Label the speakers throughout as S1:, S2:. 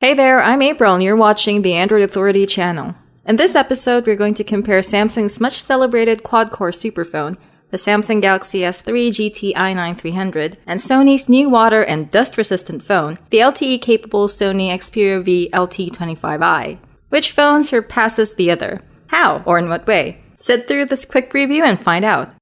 S1: Hey there, I'm April and you're watching the Android Authority channel. In this episode, we're going to compare Samsung's much celebrated quad-core superphone, the Samsung Galaxy S3 GT i9-300, and Sony's new water and dust-resistant phone, the LTE-capable Sony Xperia V LT25i. Which phone surpasses the other? How, or in what way? Sit through this quick review and find out.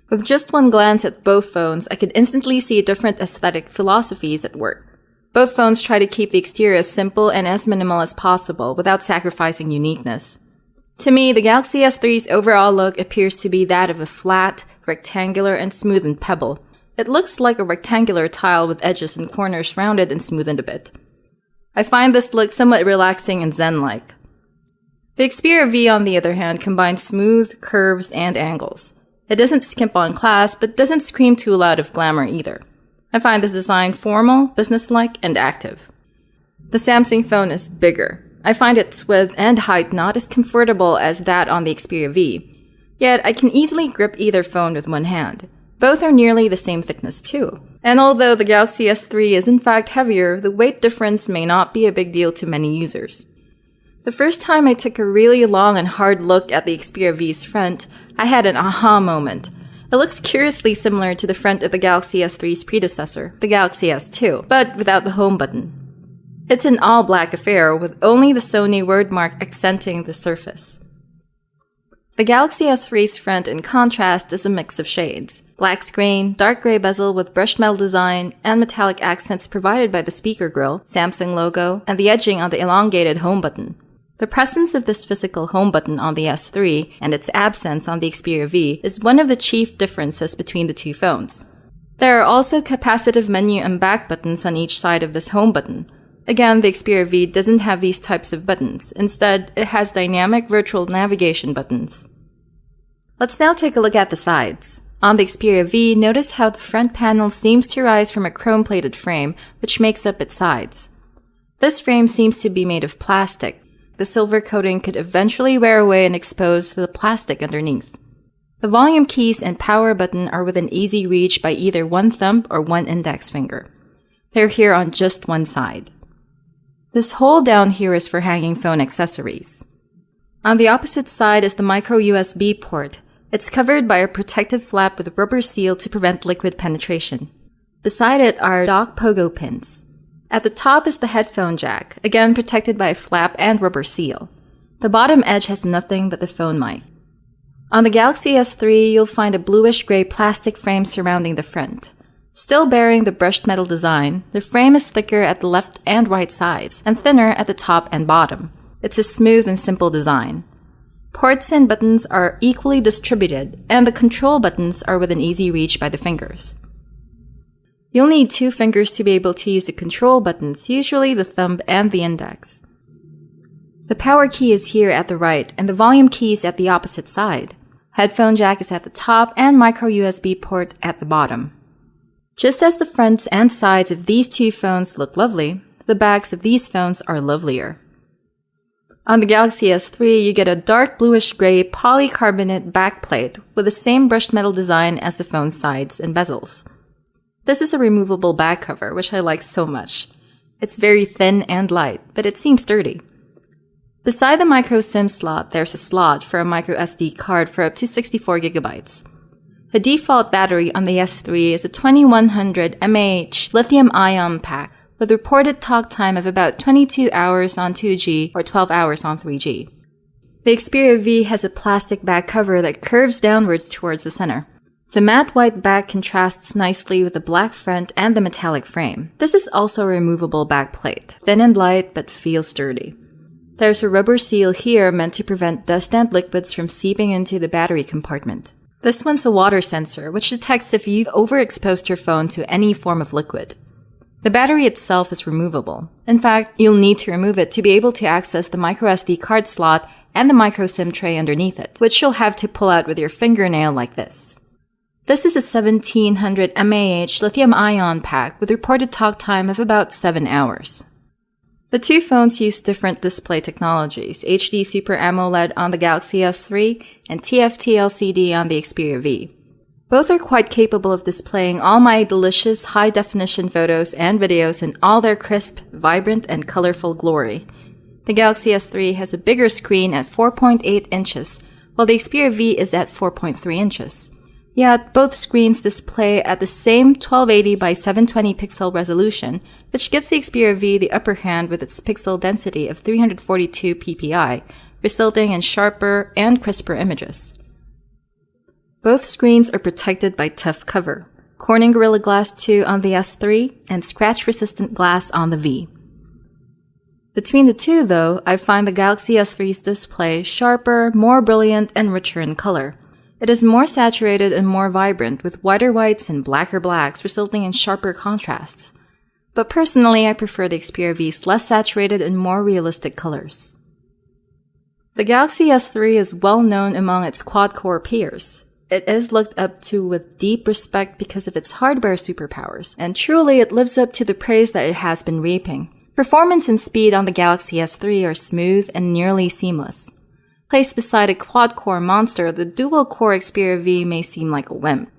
S1: With just one glance at both phones, I could instantly see different aesthetic philosophies at work. Both phones try to keep the exterior as simple and as minimal as possible without sacrificing uniqueness. To me, the Galaxy S3's overall look appears to be that of a flat, rectangular, and smoothened pebble. It looks like a rectangular tile with edges and corners rounded and smoothened a bit. I find this look somewhat relaxing and zen-like. The Xperia V, on the other hand, combines smooth, curves, and angles. It doesn't skimp on class, but doesn't scream too loud of glamour either. I find this design formal, businesslike, and active. The Samsung phone is bigger. I find its width and height not as comfortable as that on the Xperia V. Yet, I can easily grip either phone with one hand. Both are nearly the same thickness too. And although the Galaxy S3 is in fact heavier, the weight difference may not be a big deal to many users. The first time I took a really long and hard look at the Xperia V's front, I had an aha moment. It looks curiously similar to the front of the Galaxy S3's predecessor, the Galaxy S2, but without the home button. It's an all-black affair with only the Sony wordmark accenting the surface. The Galaxy S3's front, in contrast, is a mix of shades. Black screen, dark gray bezel with brushed metal design, and metallic accents provided by the speaker grille, Samsung logo, and the edging on the elongated home button. The presence of this physical home button on the S3 and its absence on the Xperia V is one of the chief differences between the two phones. There are also capacitive menu and back buttons on each side of this home button. Again, the Xperia V doesn't have these types of buttons. Instead, it has dynamic virtual navigation buttons. Let's now take a look at the sides. On the Xperia V, notice how the front panel seems to rise from a chrome-plated frame, which makes up its sides. This frame seems to be made of plastic. The silver coating could eventually wear away and expose the plastic underneath. The volume keys and power button are within easy reach by either one thumb or one index finger. They're here on just one side. This hole down here is for hanging phone accessories. On the opposite side is the micro USB port. It's covered by a protective flap with a rubber seal to prevent liquid penetration. Beside it are dock pogo pins. At the top is the headphone jack, again protected by a flap and rubber seal. The bottom edge has nothing but the phone mic. On the Galaxy S3, you'll find a bluish-gray plastic frame surrounding the front. Still bearing the brushed metal design, the frame is thicker at the left and right sides, and thinner at the top and bottom. It's a smooth and simple design. Ports and buttons are equally distributed, and the control buttons are within easy reach by the fingers. You'll need two fingers to be able to use the control buttons, usually the thumb and the index. The power key is here at the right, and the volume key is at the opposite side. Headphone jack is at the top and micro USB port at the bottom. Just as the fronts and sides of these two phones look lovely, the backs of these phones are lovelier. On the Galaxy S3, you get a dark bluish-gray polycarbonate backplate with the same brushed metal design as the phone's sides and bezels. This is a removable back cover, which I like so much. It's very thin and light, but it seems sturdy. Beside the micro SIM slot, there's a slot for a micro SD card for up to 64 GB. The default battery on the S3 is a 2100 mAh lithium-ion pack with reported talk time of about 22 hours on 2G or 12 hours on 3G. The Xperia V has a plastic back cover that curves downwards towards the center. The matte white back contrasts nicely with the black front and the metallic frame. This is also a removable back plate, thin and light but feels sturdy. There's a rubber seal here meant to prevent dust and liquids from seeping into the battery compartment. This one's a water sensor, which detects if you've overexposed your phone to any form of liquid. The battery itself is removable. In fact, you'll need to remove it to be able to access the microSD card slot and the micro SIM tray underneath it, which you'll have to pull out with your fingernail like this. This is a 1700 mAh lithium-ion pack with reported talk time of about 7 hours. The two phones use different display technologies, HD Super AMOLED on the Galaxy S3 and TFT LCD on the Xperia V. Both are quite capable of displaying all my delicious high-definition photos and videos in all their crisp, vibrant, and colorful glory. The Galaxy S3 has a bigger screen at 4.8 inches, while the Xperia V is at 4.3 inches. Yet, both screens display at the same 1280 by 720 pixel resolution, which gives the Xperia V the upper hand with its pixel density of 342 ppi, resulting in sharper and crisper images. Both screens are protected by tough cover, Corning Gorilla Glass 2 on the S3 and scratch-resistant glass on the V. Between the two, though, I find the Galaxy S3's display sharper, more brilliant, and richer in color. It is more saturated and more vibrant, with whiter whites and blacker blacks, resulting in sharper contrasts. But personally, I prefer the Xperia V's less saturated and more realistic colors. The Galaxy S3 is well known among its quad-core peers. It is looked up to with deep respect because of its hardware superpowers, and truly it lives up to the praise that it has been reaping. Performance and speed on the Galaxy S3 are smooth and nearly seamless. Placed beside a quad-core monster, the dual-core Xperia V may seem like a wimp.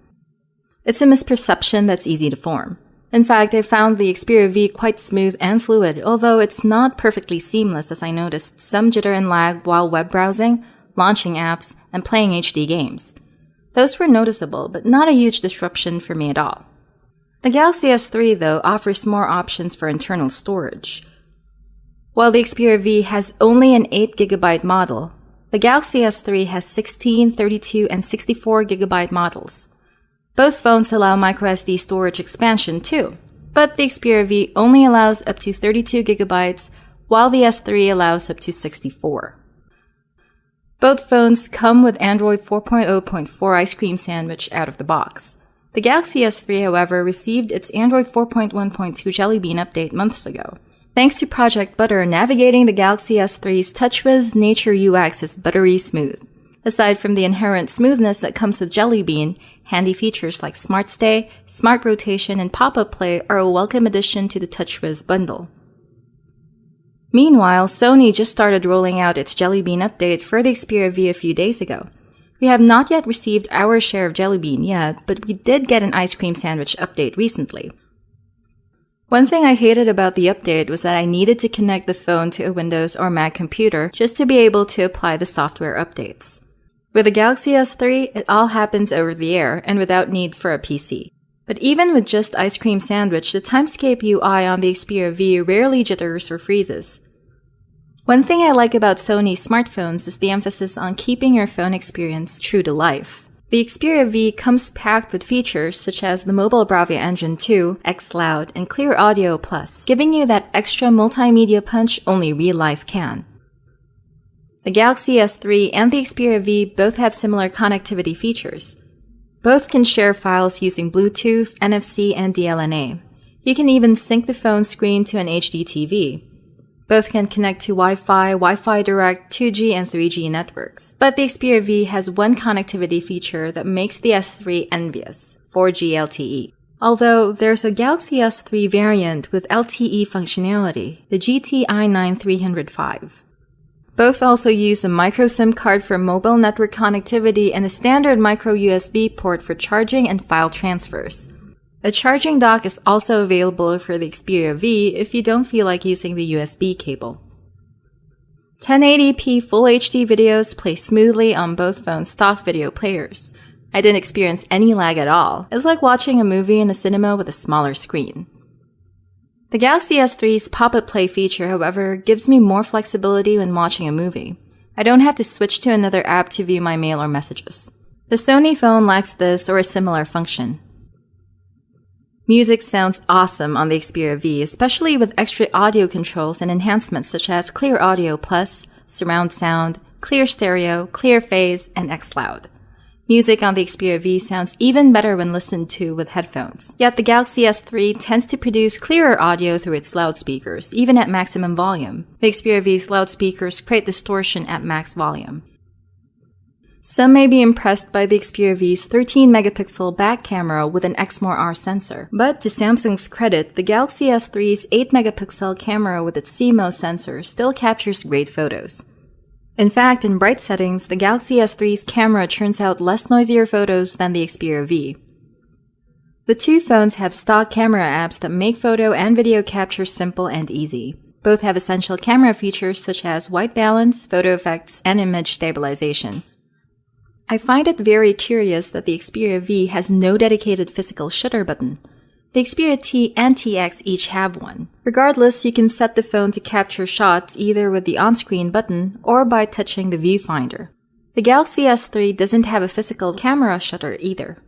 S1: It's a misperception that's easy to form. In fact, I found the Xperia V quite smooth and fluid, although it's not perfectly seamless as I noticed some jitter and lag while web browsing, launching apps, and playing HD games. Those were noticeable, but not a huge disruption for me at all. The Galaxy S3, though, offers more options for internal storage. While the Xperia V has only an 8GB model, the Galaxy S3 has 16, 32, and 64GB models. Both phones allow microSD storage expansion too, but the Xperia V only allows up to 32GB, while the S3 allows up to 64. Both phones come with Android 4.0.4 Ice Cream Sandwich out of the box. The Galaxy S3, however, received its Android 4.1.2 Jelly Bean update months ago. Thanks to Project Butter, navigating the Galaxy S3's TouchWiz Nature UX is buttery smooth. Aside from the inherent smoothness that comes with Jelly Bean, handy features like Smart Stay, Smart Rotation, and Pop-Up Play are a welcome addition to the TouchWiz bundle. Meanwhile, Sony just started rolling out its Jelly Bean update for the Xperia V a few days ago. We have not yet received our share of Jelly Bean yet, but we did get an Ice Cream Sandwich update recently. One thing I hated about the update was that I needed to connect the phone to a Windows or Mac computer just to be able to apply the software updates. With the Galaxy S3, it all happens over the air and without need for a PC. But even with just Ice Cream Sandwich, the Timescape UI on the Xperia V rarely jitters or freezes. One thing I like about Sony smartphones is the emphasis on keeping your phone experience true to life. The Xperia V comes packed with features such as the Mobile Bravia Engine 2, xCloud, and Clear Audio Plus, giving you that extra multimedia punch only real life can. The Galaxy S3 and the Xperia V both have similar connectivity features. Both can share files using Bluetooth, NFC, and DLNA. You can even sync the phone screen to an HD TV. Both can connect to Wi-Fi, Wi-Fi Direct, 2G, and 3G networks. But the Xperia V has one connectivity feature that makes the S3 envious, 4G LTE. Although there's a Galaxy S3 variant with LTE functionality, the GT-i9 305. Both also use a micro SIM card for mobile network connectivity and a standard micro USB port for charging and file transfers. A charging dock is also available for the Xperia V if you don't feel like using the USB cable. 1080p Full HD videos play smoothly on both phones' stock video players. I didn't experience any lag at all. It's like watching a movie in a cinema with a smaller screen. The Galaxy S3's Pop-Up Play feature, however, gives me more flexibility when watching a movie. I don't have to switch to another app to view my mail or messages. The Sony phone lacks this or a similar function. Music sounds awesome on the Xperia V, especially with extra audio controls and enhancements such as Clear Audio Plus, Surround Sound, Clear Stereo, Clear Phase, and xCloud. Music on the Xperia V sounds even better when listened to with headphones. Yet the Galaxy S3 tends to produce clearer audio through its loudspeakers, even at maximum volume. The Xperia V's loudspeakers create distortion at max volume. Some may be impressed by the Xperia V's 13-megapixel back camera with an Exmor-R sensor. But to Samsung's credit, the Galaxy S3's 8-megapixel camera with its CMOS sensor still captures great photos. In fact, in bright settings, the Galaxy S3's camera churns out less noisier photos than the Xperia V. The two phones have stock camera apps that make photo and video capture simple and easy. Both have essential camera features such as white balance, photo effects, and image stabilization. I find it very curious that the Xperia V has no dedicated physical shutter button. The Xperia T and TX each have one. Regardless, you can set the phone to capture shots either with the on-screen button or by touching the viewfinder. The Galaxy S3 doesn't have a physical camera shutter either.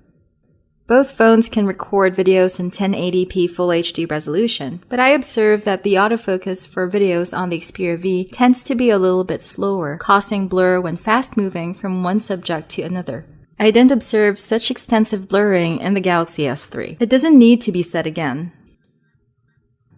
S1: Both phones can record videos in 1080p Full HD resolution, but I observed that the autofocus for videos on the Xperia V tends to be a little bit slower, causing blur when fast-moving from one subject to another. I didn't observe such extensive blurring in the Galaxy S3. It doesn't need to be said again.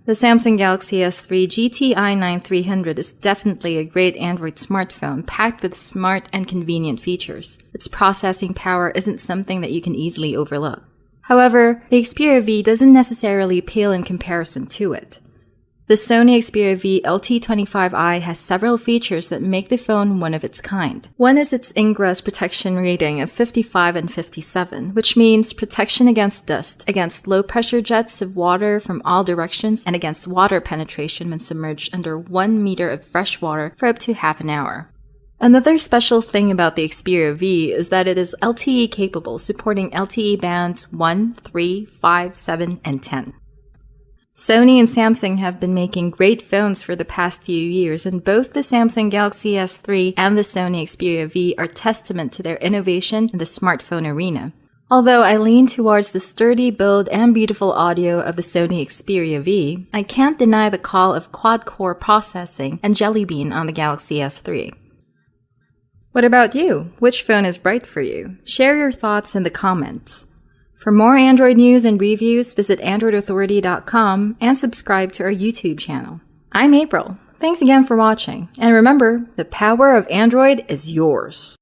S1: The Samsung Galaxy S3 GTI 9300 is definitely a great Android smartphone packed with smart and convenient features. Its processing power isn't something that you can easily overlook. However, the Xperia V doesn't necessarily pale in comparison to it. The Sony Xperia V LT25i has several features that make the phone one of its kind. One is its ingress protection rating of 55 and 57, which means protection against dust, against low-pressure jets of water from all directions, and against water penetration when submerged under 1 meter of fresh water for up to half an hour. Another special thing about the Xperia V is that it is LTE capable, supporting LTE bands 1, 3, 5, 7, and 10. Sony and Samsung have been making great phones for the past few years, and both the Samsung Galaxy S3 and the Sony Xperia V are testament to their innovation in the smartphone arena. Although I lean towards the sturdy build and beautiful audio of the Sony Xperia V, I can't deny the call of quad-core processing and Jelly Bean on the Galaxy S3. What about you? Which phone is right for you? Share your thoughts in the comments. For more Android news and reviews, visit AndroidAuthority.com and subscribe to our YouTube channel. I'm April. Thanks again for watching. And remember, the power of Android is yours.